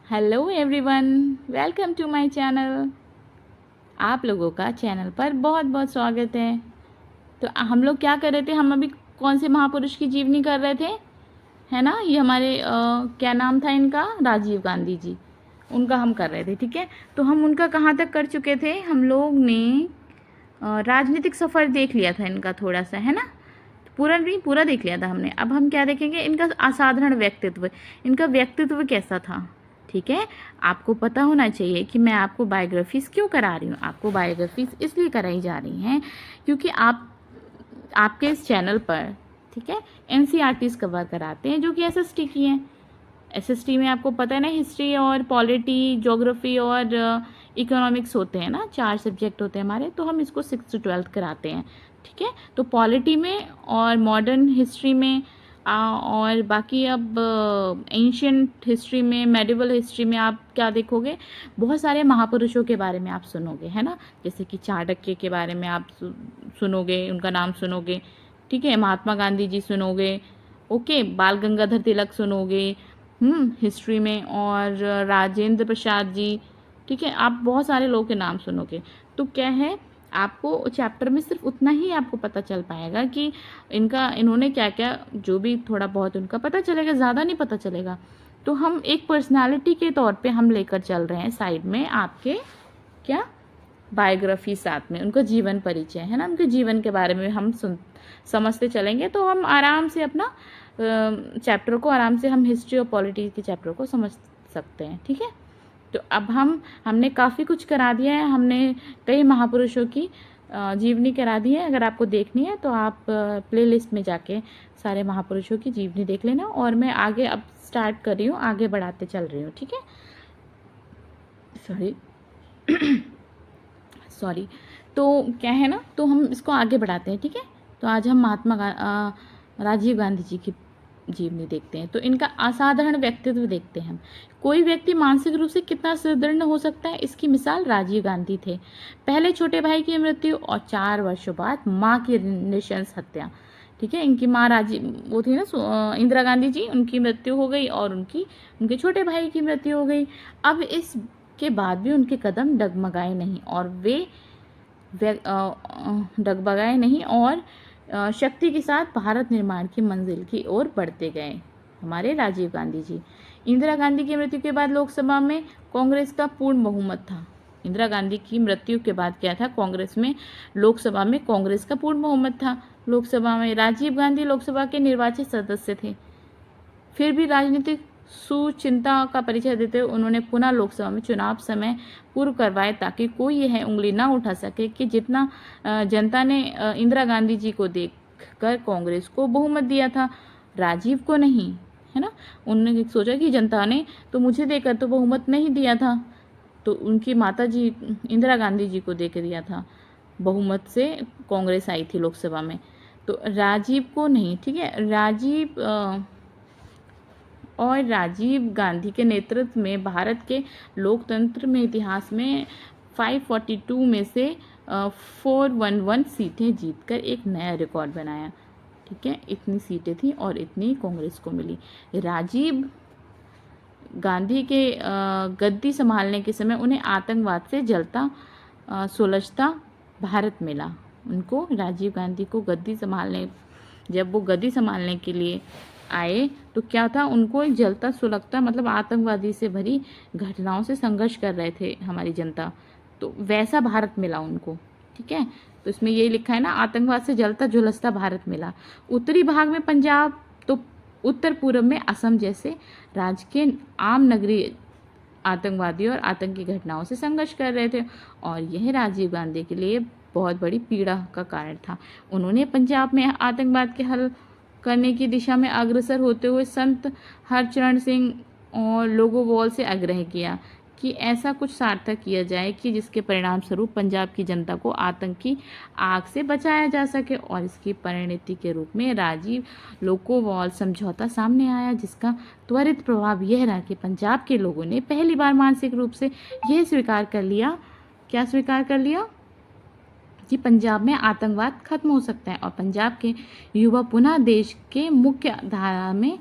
Hello everyone, welcome to my channel. आप लोगों का चैनल पर बहुत बहुत स्वागत है। तो हम लोग क्या कर रहे थे, हम अभी कौन से महापुरुष की जीवनी कर रहे थे, है ना। ये हमारे क्या नाम था इनका, राजीव गांधी जी, उनका हम कर रहे थे। ठीक है, तो हम उनका कहाँ तक कर चुके थे, हम लोग ने राजनीतिक सफ़र देख लिया था इनका थोड़ा सा, है ना। पूरा नहीं, पूरा देख लिया था हमने। अब हम क्या देखेंगे, इनका असाधारण व्यक्तित्व, इनका व्यक्तित्व कैसा था। ठीक है, आपको पता होना चाहिए कि मैं आपको बायोग्राफीज़ क्यों करा रही हूँ। आपको बायोग्राफीज़ इसलिए कराई जा रही हैं क्योंकि आपके इस चैनल पर, ठीक है, एनसीईआरटीज़ कवर कराते हैं जो कि एसएसटी की हैं। एसएसटी में आपको पता है ना, हिस्ट्री और पॉलिटी, ज्योग्राफी और इकोनॉमिक्स होते हैं ना, 4 सब्जेक्ट होते हैं हमारे। तो हम इसको 6th से 12th कराते हैं। ठीक है, तो पॉलिटी में और मॉडर्न हिस्ट्री में और बाकी अब एंशियंट हिस्ट्री में, मेडिवल हिस्ट्री में आप क्या देखोगे, बहुत सारे महापुरुषों के बारे में आप सुनोगे, है ना। जैसे कि चाणक्य के बारे में आप सुनोगे, उनका नाम सुनोगे। ठीक है, महात्मा गांधी जी सुनोगे, ओके, बाल गंगाधर तिलक सुनोगे हिस्ट्री में, और राजेंद्र प्रसाद जी। ठीक है, आप बहुत सारे लोगों के नाम सुनोगे। तो क्या है, आपको चैप्टर में सिर्फ उतना ही आपको पता चल पाएगा कि इन्होंने क्या क्या, जो भी थोड़ा बहुत उनका पता चलेगा, ज़्यादा नहीं पता चलेगा। तो हम एक पर्सनालिटी के तौर पे हम लेकर चल रहे हैं साइड में आपके क्या, बायोग्राफी साथ में, उनका जीवन परिचय, है ना, उनके जीवन के बारे में हम समझते चलेंगे। तो हम आराम से अपना चैप्टर को, आराम से हम हिस्ट्री और पॉलिटी के चैप्टर को समझ सकते हैं। ठीक है, तो अब हमने काफ़ी कुछ करा दिया है। हमने कई महापुरुषों की जीवनी करा दी है। अगर आपको देखनी है तो आप प्लेलिस्ट में जाके सारे महापुरुषों की जीवनी देख लेना। और मैं आगे अब स्टार्ट कर रही हूँ, आगे बढ़ाते चल रही हूँ। ठीक है, सॉरी सॉरी। तो क्या है ना, तो हम इसको आगे बढ़ाते हैं। ठीक है, तो आज हम राजीव गांधी जी की जीवनी देखते हैं। तो इनका असाधारण व्यक्तित्व देखते हैं हम। कोई व्यक्ति मानसिक रूप से कितना सुदृढ़ हो सकता है, इसकी मिसाल राजीव गांधी थे। पहले छोटे भाई की मृत्यु और 4 वर्षों बाद माँ की नृशंस हत्या। ठीक है, इनकी माँ वो थी ना, इंदिरा गांधी जी, उनकी मृत्यु हो गई और उनके छोटे भाई की मृत्यु हो गई। अब इसके बाद भी उनके कदम डगमगाए नहीं और डगमगाए नहीं और शक्ति के साथ भारत निर्माण की मंजिल की ओर बढ़ते गए हमारे राजीव गांधी जी। इंदिरा गांधी की मृत्यु के बाद लोकसभा में कांग्रेस का पूर्ण बहुमत था। इंदिरा गांधी की मृत्यु के बाद क्या था, कांग्रेस में, लोकसभा में कांग्रेस का पूर्ण बहुमत था। लोकसभा में राजीव गांधी लोकसभा के निर्वाचित सदस्य थे। फिर भी राजनीतिक सुचिंता का परिचय देते हुए उन्होंने पुनः लोकसभा में चुनाव समय पूर्व करवाए ताकि कोई यह उंगली ना उठा सके कि जितना जनता ने इंदिरा गांधी जी को देखकर कांग्रेस को बहुमत दिया था, राजीव को नहीं, है ना। उन्होंने सोचा कि जनता ने तो मुझे देकर तो बहुमत नहीं दिया था, तो उनकी माता जी इंदिरा गांधी जी को देकर दिया था, बहुमत से कांग्रेस आई थी लोकसभा में, तो राजीव को नहीं। ठीक है, राजीव गांधी के नेतृत्व में भारत के लोकतंत्र में इतिहास में 542 में से 411 सीटें जीतकर एक नया रिकॉर्ड बनाया। ठीक है, इतनी सीटें थी और इतनी कांग्रेस को मिली। राजीव गांधी के गद्दी संभालने के समय उन्हें आतंकवाद से जलता सुलझता भारत मिला। उनको, राजीव गांधी को जब वो गद्दी संभालने के लिए आए तो क्या था, उनको एक जलता सुलगता, मतलब आतंकवादी से भरी घटनाओं से संघर्ष कर रहे थे हमारी जनता, तो वैसा भारत मिला उनको। ठीक है, तो इसमें यही लिखा है ना, आतंकवाद से जलता झुलसता भारत मिला। उत्तरी भाग में पंजाब, तो उत्तर पूर्व में असम जैसे राज्य के आम नगरीय आतंकवादियों और आतंकी घटनाओं से संघर्ष कर रहे थे, और यह राजीव गांधी के लिए बहुत बड़ी पीड़ा का कारण था। उन्होंने पंजाब में आतंकवाद के हल करने की दिशा में अग्रसर होते हुए संत हरचरण सिंह और लोगोवॉल से आग्रह किया कि ऐसा कुछ सार्थक किया जाए कि जिसके परिणाम स्वरूप पंजाब की जनता को आतंकी आग से बचाया जा सके, और इसकी परिणति के रूप में राजीव लोकोवॉल समझौता सामने आया, जिसका त्वरित प्रभाव यह रहा कि पंजाब के लोगों ने पहली बार मानसिक रूप से यह स्वीकार कर लिया, क्या स्वीकार कर लिया, कि पंजाब में आतंकवाद खत्म हो सकता है और पंजाब के युवा पुनः देश के मुख्य धारा में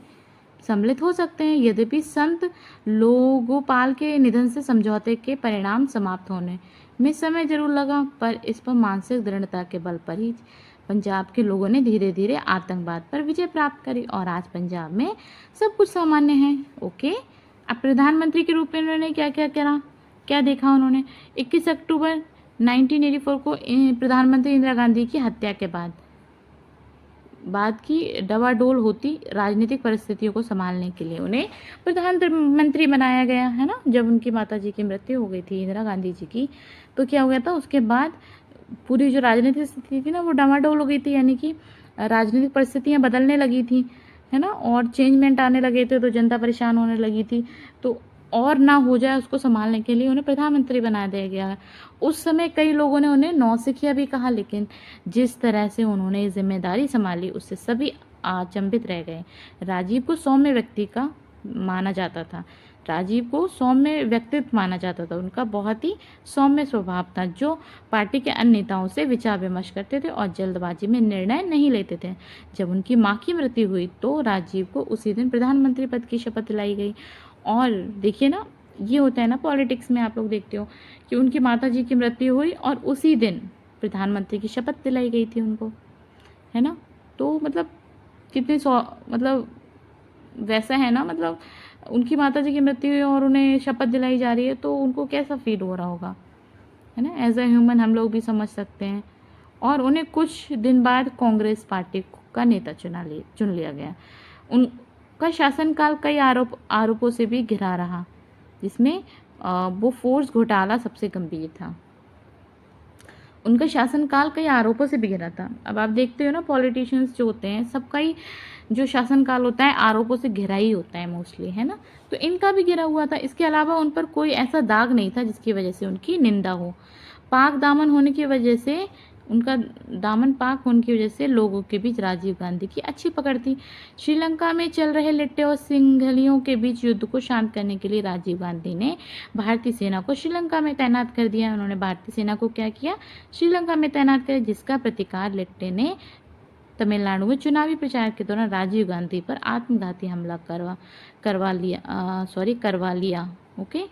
सम्मिलित हो सकते हैं। यद्यपि संत लोगोपाल के निधन से समझौते के परिणाम समाप्त होने में समय जरूर लगा, पर इस पर मानसिक दृढ़ता के बल पर ही पंजाब के लोगों ने धीरे धीरे आतंकवाद पर विजय प्राप्त करी और आज पंजाब में सब कुछ सामान्य है। ओके, अब प्रधानमंत्री के रूप में उन्होंने क्या क्या करा, क्या देखा उन्होंने। 21 अक्टूबर 1984 को प्रधानमंत्री इंदिरा गांधी की हत्या के बाद की डवाडोल होती राजनीतिक परिस्थितियों को संभालने के लिए उन्हें प्रधानमंत्री बनाया गया है ना। जब उनकी माताजी की मृत्यु हो गई थी इंदिरा गांधी जी की, तो क्या हो गया था, उसके बाद पूरी जो राजनीतिक स्थिति थी ना वो डवाडोल हो गई थी, यानी कि राजनीतिक परिस्थितियाँ बदलने लगी थी, है ना, और चेंजमेंट आने लगे थे, तो जनता परेशान होने लगी थी। तो और ना हो जाए उसको संभालने के लिए उन्हें प्रधानमंत्री बना दिया गया। उस समय कई लोगों ने उन्हें नौसिखिया भी कहा, लेकिन जिस तरह से उन्होंने ये जिम्मेदारी संभाली उससे सभी अचंभित रह गए। राजीव को सौम्य व्यक्ति का माना जाता था, राजीव को सौम्य व्यक्तित्व माना जाता था। उनका बहुत ही सौम्य स्वभाव था, जो पार्टी के अन्य नेताओं से विचार विमर्श करते थे और जल्दबाजी में निर्णय नहीं लेते थे। जब उनकी मां की मृत्यु हुई तो राजीव को उसी दिन प्रधानमंत्री पद की शपथ दिलाई गई। और देखिए ना, ये होता है ना पॉलिटिक्स में, आप लोग देखते हो कि उनकी माताजी की मृत्यु हुई और उसी दिन प्रधानमंत्री की शपथ दिलाई गई थी उनको, है ना। तो मतलब कितने मतलब वैसा है ना, मतलब उनकी माताजी की मृत्यु हुई और उन्हें शपथ दिलाई जा रही है, तो उनको कैसा फील हो रहा होगा, है ना। एज ए ह्यूमन हम लोग भी समझ सकते हैं। और उन्हें कुछ दिन बाद कांग्रेस पार्टी का नेता चुन लिया गया। उनका शासनकाल कई आरोपों से भी घिरा रहा, जिसमें वो फोर्स घोटाला सबसे गंभीर था। उनका शासनकाल कई आरोपों से भी घिरा था। अब आप देखते हो ना, पॉलिटिशियंस जो होते हैं सबका ही जो शासनकाल होता है आरोपों से घिरा ही होता है मोस्टली, है ना। तो इनका भी घिरा हुआ था। इसके अलावा उन पर कोई ऐसा दाग नहीं था जिसकी वजह से उनकी निंदा हो। पाक दामन होने की वजह से, उनका दामन पाक होने की वजह से लोगों के बीच राजीव गांधी की अच्छी पकड़ थी। श्रीलंका में चल रहे लिट्टे और सिंघलियों के बीच युद्ध को शांत करने के लिए राजीव गांधी ने भारतीय सेना को श्रीलंका में तैनात कर दिया। उन्होंने भारतीय सेना को क्या किया, श्रीलंका में तैनात कर, जिसका प्रतिकार लिट्टे ने तमिलनाडु में चुनावी प्रचार के दौरान राजीव गांधी पर आत्मघाती हमला करवा लिया। ओके,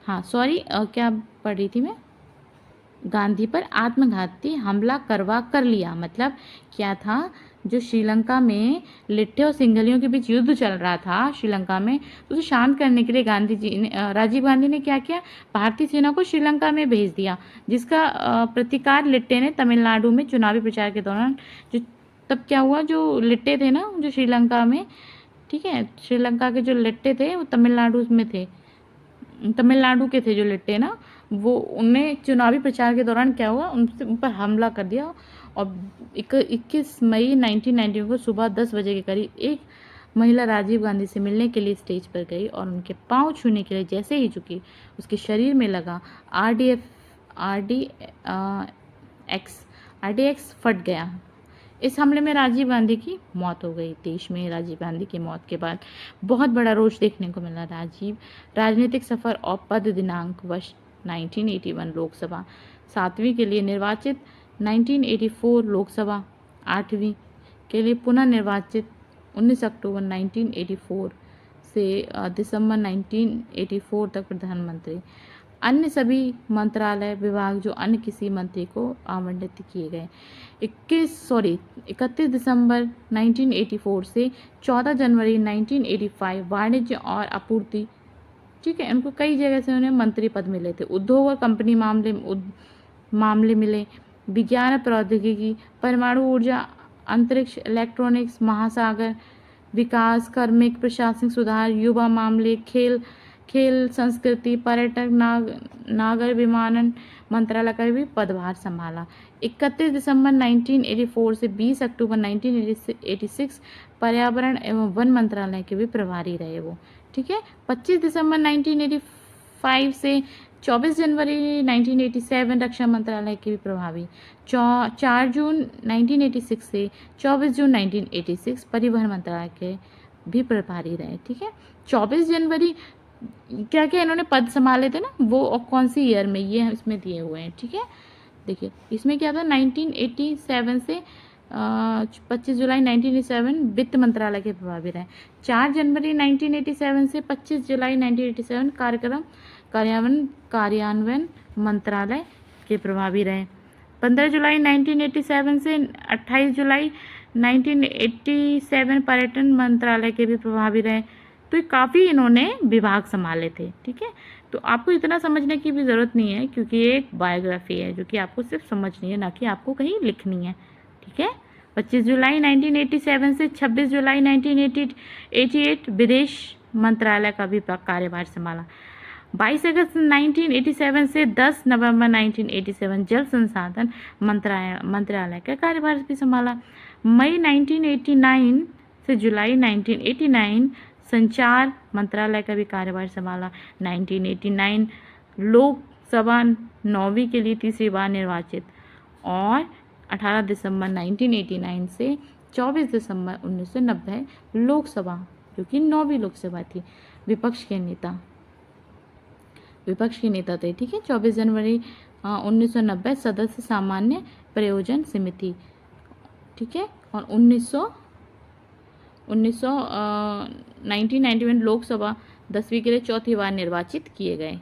हाँ सॉरी, क्या पढ़ रही थी मैं, गांधी पर आत्मघाती हमला कर लिया। मतलब क्या था, जो श्रीलंका में लिट्टे और सिंघलियों के बीच युद्ध चल रहा था श्रीलंका में, तो उसे शांत करने के लिए राजीव गांधी ने क्या किया, भारतीय सेना को श्रीलंका में भेज दिया, जिसका प्रतिकार लिट्टे ने तमिलनाडु में चुनावी प्रचार के दौरान, जो तब क्या हुआ, जो लिट्टे थे ना जो श्रीलंका में, ठीक है, श्रीलंका के जो लिट्टे थे वो तमिलनाडु में थे, तमिलनाडु के थे जो लिट्टे ना, वो उनने चुनावी प्रचार के दौरान क्या हुआ, उन पर हमला कर दिया। और 21 मई 1990 को सुबह 10 बजे के करीब एक महिला राजीव गांधी से मिलने के लिए स्टेज पर गई और उनके पांव छूने के लिए जैसे ही झुकी, उसके शरीर में लगा RDX फट गया। इस हमले में राजीव गांधी की मौत हो गई। देश में राजीव गांधी की मौत के बाद बहुत बड़ा रोष देखने को मिला। राजीव राजनीतिक सफर और पद दिनांक वर्ष 1981 लोकसभा 7वीं के लिए निर्वाचित, 1984 लोकसभा 8वीं के लिए पुनः निर्वाचित, 19 अक्टूबर 1984 से दिसंबर 1984 तक प्रधानमंत्री। अन्य सभी मंत्रालय विभाग जो अन्य किसी मंत्री को आवंटित किए गए। 31 दिसंबर 1984 से 14 जनवरी 1985 वाणिज्य और आपूर्ति, ठीक है, उनको कई जगह से उन्हें मंत्री पद मिले थे। उद्योग और कंपनी मामले मिले, विज्ञान और प्रौद्योगिकी, परमाणु ऊर्जा, अंतरिक्ष, इलेक्ट्रॉनिक्स, महासागर विकास, कार्मिक प्रशासनिक सुधार, युवा मामले, खेल संस्कृति, पर्यटक, नागर विमानन मंत्रालय का भी पदभार संभाला। 31 दिसंबर 1984 से 20 अक्टूबर 1986 पर्यावरण एवं वन मंत्रालय के भी प्रभारी रहे वो, ठीक है। 25 दिसंबर 1985 से 24 जनवरी 1987 रक्षा मंत्रालय के भी प्रभारी। 4 जून 1986 से 24 जून 1986 परिवहन मंत्रालय के भी प्रभारी रहे, ठीक है। 24 जनवरी क्या क्या इन्होंने पद संभाले थे ना, वो और कौन सी ईयर में, ये इसमें दिए हुए हैं, ठीक है। देखिए इसमें क्या था, 1987 से 25 जुलाई 1987 वित्त मंत्रालय के प्रभावी रहे। 4 जनवरी 1987 से 25 जुलाई 1987 कार्यान्वयन मंत्रालय के प्रभावी रहे। 15 जुलाई 1987 से 28 जुलाई 1987 पर्यटन मंत्रालय के भी प्रभावी रहे। तो काफ़ी इन्होंने विभाग संभाले थे। ठीक है, तो आपको इतना समझने की भी ज़रूरत नहीं है, क्योंकि ये एक बायोग्राफी है जो कि आपको सिर्फ समझनी है, ना कि आपको कहीं लिखनी है। ठीक है, 25 जुलाई 1987 से 26 जुलाई 1988 विदेश मंत्रालय का भी कार्यभार संभाला। 22 अगस्त 1987 से 10 नवंबर 1987 जल संसाधन मंत्रालय का कार्यभार भी संभाला। मई 1989 से जुलाई 1989 संचार मंत्रालय का भी कार्यभार संभाला। 1989 लोकसभा 9वीं के लिए तीसरी बार निर्वाचित, और 18 दिसंबर 1989 से 24 दिसंबर 1990 लोकसभा, जो कि 9वीं लोकसभा थी, विपक्ष के नेता थे। ठीक है, 24 जनवरी 1990 सदस्य सामान्य प्रयोजन समिति। ठीक है, और 1991 लोकसभा 10वीं के लिए चौथी बार निर्वाचित किए गए।